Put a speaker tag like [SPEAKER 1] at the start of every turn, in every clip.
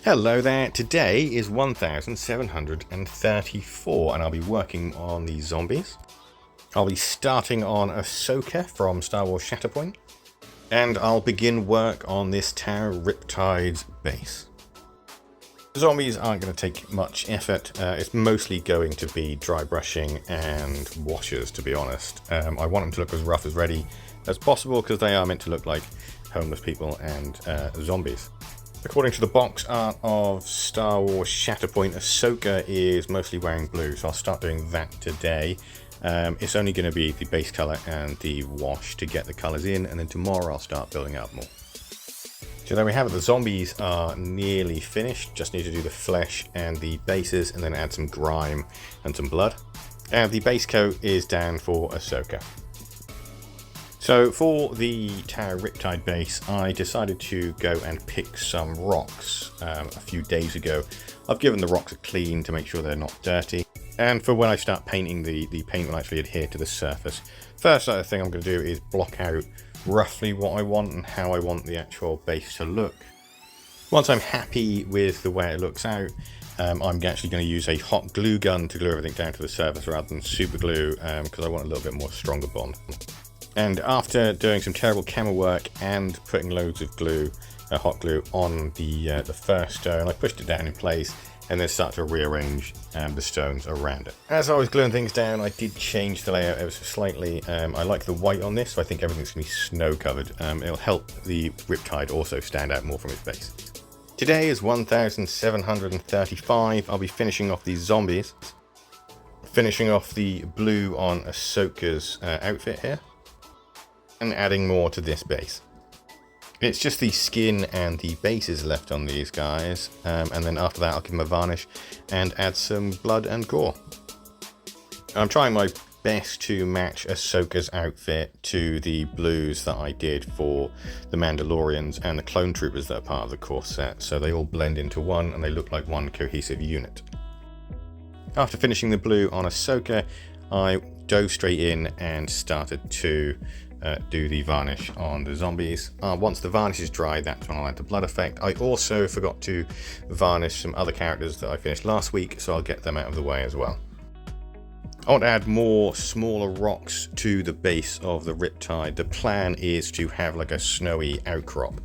[SPEAKER 1] Hello there, today is 1734 and I'll be working on the zombies. I'll be starting on Ahsoka from Star Wars Shatterpoint, and I'll begin work on this Tau Riptide's base. The zombies aren't going to take much effort, it's mostly going to be dry brushing and washes, to be honest. I want them to look as rough as ready as possible because they are meant to look like homeless people and zombies. According to the box art of Star Wars Shatterpoint, Ahsoka is mostly wearing blue, so I'll start doing that today. It's only going to be the base colour and the wash to get the colours in, and then tomorrow I'll start building up more. So there we have it, the zombies are nearly finished, just need to do the flesh and the bases and then add some grime and some blood. And the base coat is down for Ahsoka. So for the Tau Riptide base, I decided to go and pick some rocks a few days ago. I've given the rocks a clean to make sure they're not dirty. And for when I start painting, the paint will actually adhere to the surface. First thing I'm going to do is block out roughly what I want and how I want the actual base to look. Once I'm happy with the way it looks out, I'm actually going to use a hot glue gun to glue everything down to the surface rather than super glue, because I want a little bit more stronger bond. And after doing some terrible camera work and putting loads of glue, hot glue, on the first stone, I pushed it down in place and then started to rearrange the stones around it. As I was gluing things down, I did change the layout ever so slightly. I like the white on this, so I think everything's going to be snow covered. It'll help the Riptide also stand out more from its base. Today is 1735. I'll be finishing off these zombies. Finishing off the blue on Ahsoka's outfit here. And adding more to this base. It's just the skin and the bases left on these guys, and then after that I'll give them a varnish and add some blood and gore. I'm trying my best to match Ahsoka's outfit to the blues that I did for the Mandalorians and the clone troopers that are part of the core set, so they all blend into one and they look like one cohesive unit. After finishing the blue on Ahsoka, I dove straight in and started to do the varnish on the zombies. Once the varnish is dry, that's when I'll add the blood effect. I also forgot to varnish some other characters that I finished last week, so I'll get them out of the way as well. I want to add more smaller rocks to the base of the Riptide. The plan is to have like a snowy outcrop,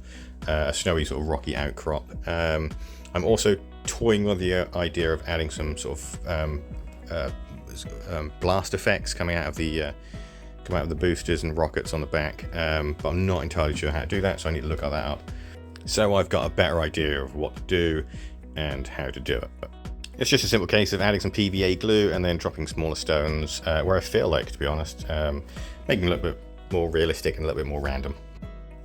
[SPEAKER 1] a snowy sort of rocky outcrop. I'm also toying with the idea of adding some sort of blast effects coming out of the boosters and rockets on the back, but I'm not entirely sure how to do that, so I need to look at that up. So I've got a better idea of what to do and how to do it. But it's just a simple case of adding some PVA glue and then dropping smaller stones where I feel like, to be honest, making it a little bit more realistic and a little bit more random.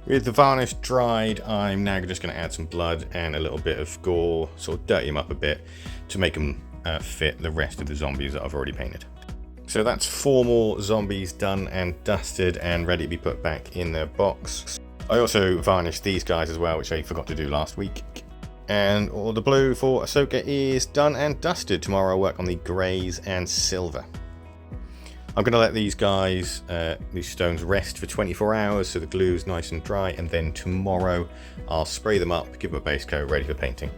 [SPEAKER 1] With the varnish dried, I'm now just going to add some blood and a little bit of gore, sort of dirty them up a bit to make them fit the rest of the zombies that I've already painted. So that's 4 more zombies done and dusted and ready to be put back in their box. I also varnished these guys as well, which I forgot to do last week. And all the blue for Ahsoka is done and dusted. Tomorrow I'll work on the greys and silver. I'm going to let these guys, these stones, rest for 24 hours so the glue's nice and dry, and then tomorrow I'll spray them up, give them a base coat, ready for painting.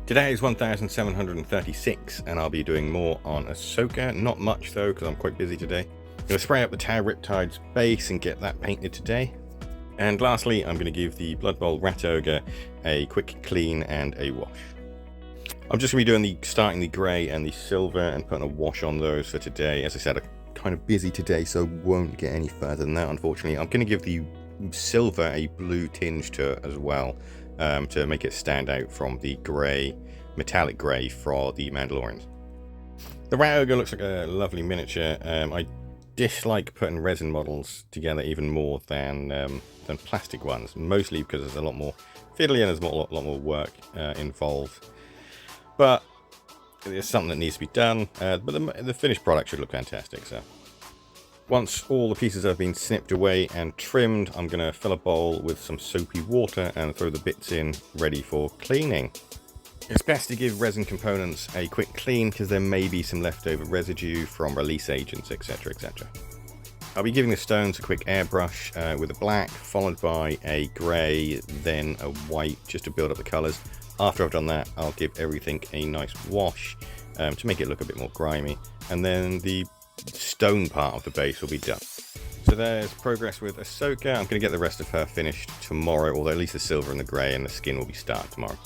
[SPEAKER 1] Today is 1736 and I'll be doing more on Ahsoka. Not much though, because I'm quite busy today. I'm going to spray up the Tau Riptide's base and get that painted today. And lastly, I'm going to give the Blood Bowl Rat Ogre a quick clean and a wash. I'm just going to be doing starting the grey and the silver and putting a wash on those for today. As I said, I'm kind of busy today, so won't get any further than that, unfortunately. I'm going to give the silver a blue tinge to it as well, to make it stand out from the grey, metallic grey for the Mandalorians. The Rat Ogre looks like a lovely miniature. I dislike putting resin models together even more than plastic ones, mostly because there's a lot more fiddly and there's a lot more work involved. But it's something that needs to be done, but the finished product should look fantastic. So once all the pieces have been snipped away and trimmed, I'm going to fill a bowl with some soapy water and throw the bits in ready for cleaning. It's best to give resin components a quick clean because there may be some leftover residue from release agents, etc, etc. I'll be giving the stones a quick airbrush with a black, followed by a grey, then a white, just to build up the colours. After I've done that, I'll give everything a nice wash to make it look a bit more grimy, and then the stone part of the base will be done. So there's progress with Ahsoka. I'm going to get the rest of her finished tomorrow, although at least the silver and the grey and the skin will be started tomorrow.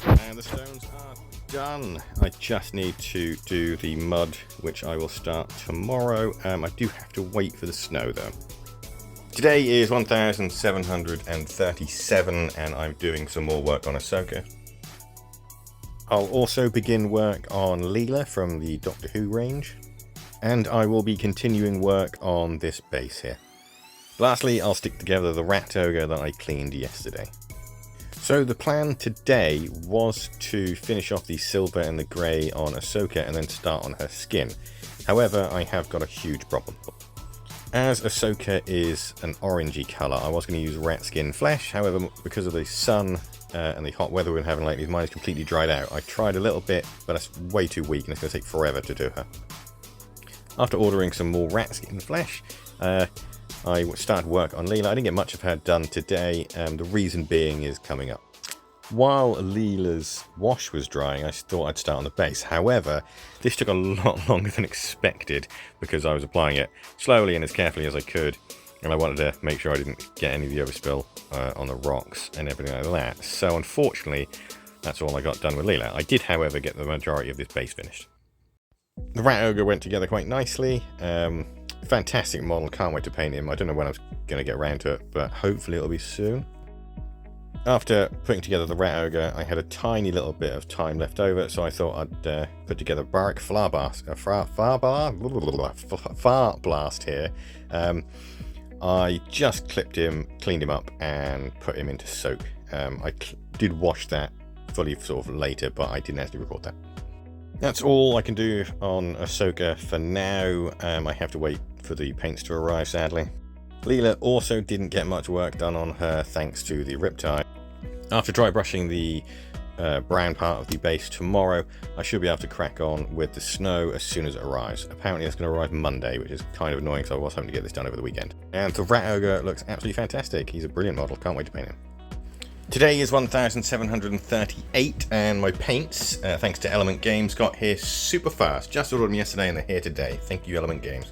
[SPEAKER 1] And the stones are done. I just need to do the mud, which I will start tomorrow. I do have to wait for the snow though. Today is 1737 and I'm doing some more work on Ahsoka. I'll also begin work on Leela from the Doctor Who range. And I will be continuing work on this base here. Lastly, I'll stick together the rat ogre that I cleaned yesterday. So the plan today was to finish off the silver and the grey on Ahsoka and then start on her skin. However, I have got a huge problem. As Ahsoka is an orangey colour, I was going to use rat skin flesh. However, because of the sun and the hot weather we've been having lately, mine is completely dried out. I tried a little bit, but it's way too weak and it's going to take forever to do her. After ordering some more rat skin flesh, I started work on Leela. I didn't get much of her done today, the reason being is coming up. While Leela's wash was drying, I thought I'd start on the base. However, this took a lot longer than expected because I was applying it slowly and as carefully as I could, and I wanted to make sure I didn't get any of the overspill on the rocks and everything like that. So unfortunately, that's all I got done with Leela. I did, however, get the majority of this base finished. The rat ogre went together quite nicely. Fantastic model, can't wait to paint him. I don't know when I'm going to get around to it, but hopefully it'll be soon. After putting together the rat ogre, I had a tiny little bit of time left over, so I thought I'd put together Far Blast here. I just clipped him, cleaned him up, and put him into soak. I did wash that fully sort of later, but I didn't actually record that. That's all I can do on Ahsoka for now. I have to wait for the paints to arrive, sadly. Leela also didn't get much work done on her thanks to the Riptide. After dry brushing the brown part of the base tomorrow, I should be able to crack on with the snow as soon as it arrives. Apparently it's going to arrive Monday, which is kind of annoying, so I was hoping to get this done over the weekend. And the rat ogre looks absolutely fantastic. He's a brilliant model, can't wait to paint him. Today is 1738 and my paints, thanks to Element Games, got here super fast. Just ordered them yesterday and they're here today. Thank you, Element Games.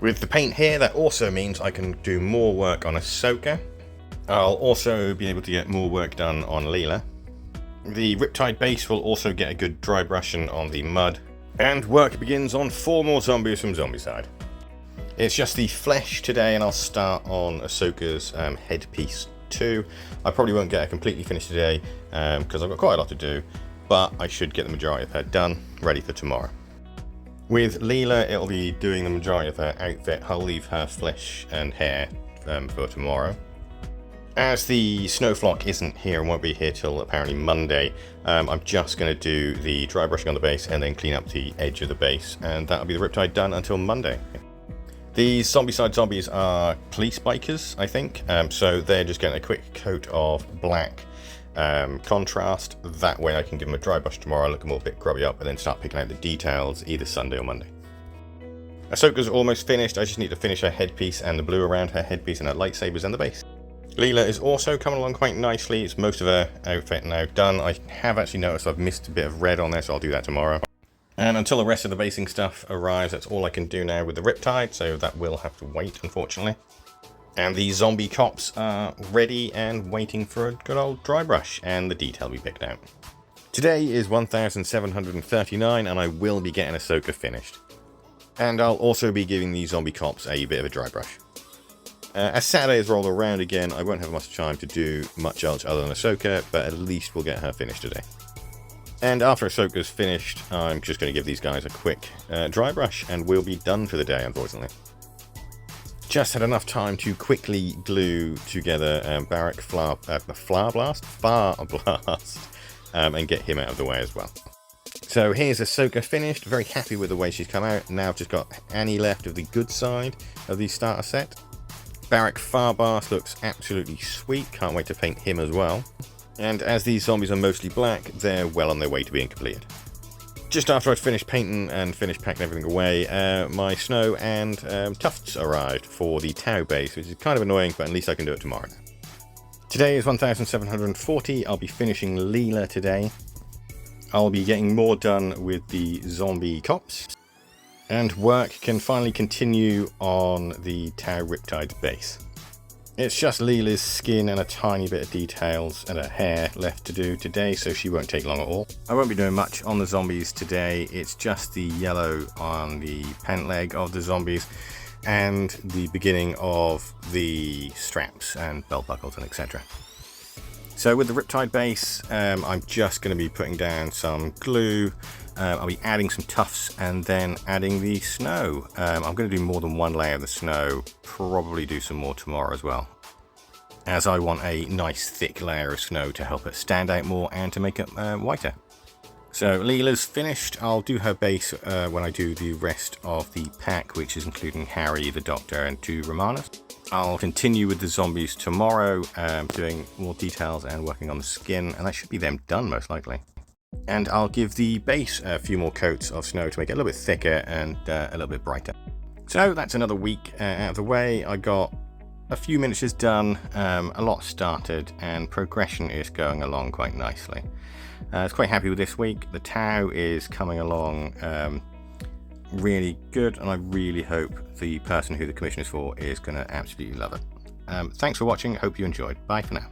[SPEAKER 1] With the paint here, that also means I can do more work on Ahsoka. I'll also be able to get more work done on Leela. The Riptide base will also get a good dry brushing on the mud. And work begins on 4 more zombies from Zombicide. It's just the flesh today and I'll start on Ahsoka's headpiece too. I probably won't get it completely finished today because I've got quite a lot to do, but I should get the majority of her done, ready for tomorrow. With Leela, it'll be doing the majority of her outfit. I'll leave her flesh and hair for tomorrow. As the snowflock isn't here and won't be here till apparently Monday, I'm just going to do the dry brushing on the base and then clean up the edge of the base, and that'll be the Riptide done until Monday. These zombicide zombies are police bikers, I think, so they're just getting a quick coat of black contrast. That way I can give them a dry brush tomorrow, look them all a bit grubby up, and then start picking out the details either Sunday or Monday. Ahsoka's almost finished. I just need to finish her headpiece and the blue around her headpiece and her lightsabers and the base. Leela is also coming along quite nicely. It's most of her outfit now done. I have actually noticed I've missed a bit of red on there, so I'll do that tomorrow. And until the rest of the basing stuff arrives, that's all I can do now with the Riptide, so that will have to wait, unfortunately. And the zombie cops are ready and waiting for a good old dry brush and the detail we picked out. Today is 1739 and I will be getting Ahsoka finished. And I'll also be giving the zombie cops a bit of a dry brush. As Saturday has rolled around again, I won't have much time to do much else other than Ahsoka, but at least we'll get her finished today. And after Ahsoka's finished, I'm just going to give these guys a quick dry brush and we'll be done for the day, unfortunately. Just had enough time to quickly glue together Far Blast, and get him out of the way as well. So here's Ahsoka finished, very happy with the way she's come out. Now I've just got Annie left of the good side of the starter set. Far Blast looks absolutely sweet, can't wait to paint him as well. And as these zombies are mostly black, they're well on their way to being completed. Just after I'd finished painting and finished packing everything away, my snow and tufts arrived for the Tau base, which is kind of annoying, but at least I can do it tomorrow now. Today is 1740. I'll be finishing Leela today. I'll be getting more done with the zombie cops. And work can finally continue on the Tau Riptide base. It's just Leela's skin and a tiny bit of details and her hair left to do today, so she won't take long at all. I won't be doing much on the zombies today. It's just the yellow on the pant leg of the zombies and the beginning of the straps and belt buckles and etc. So with the Riptide base, I'm just going to be putting down some glue. I'll be adding some tufts and then adding the snow. I'm going to do more than one layer of the snow, probably do some more tomorrow as well, as I want a nice thick layer of snow to help it stand out more and to make it whiter. So Leela's finished. I'll do her base when I do the rest of the pack, which is including Harry, the Doctor, and 2 Romanas. I'll continue with the zombies tomorrow, doing more details and working on the skin, and that should be them done most likely. And I'll give the base a few more coats of snow to make it a little bit thicker and a little bit brighter. So that's another week out of the way. I got a few miniatures done, a lot started, and progression is going along quite nicely. I was quite happy with this week. The Tau is coming along really good, and I really hope the person who the commission is for is going to absolutely love it. Thanks for watching. Hope you enjoyed. Bye for now.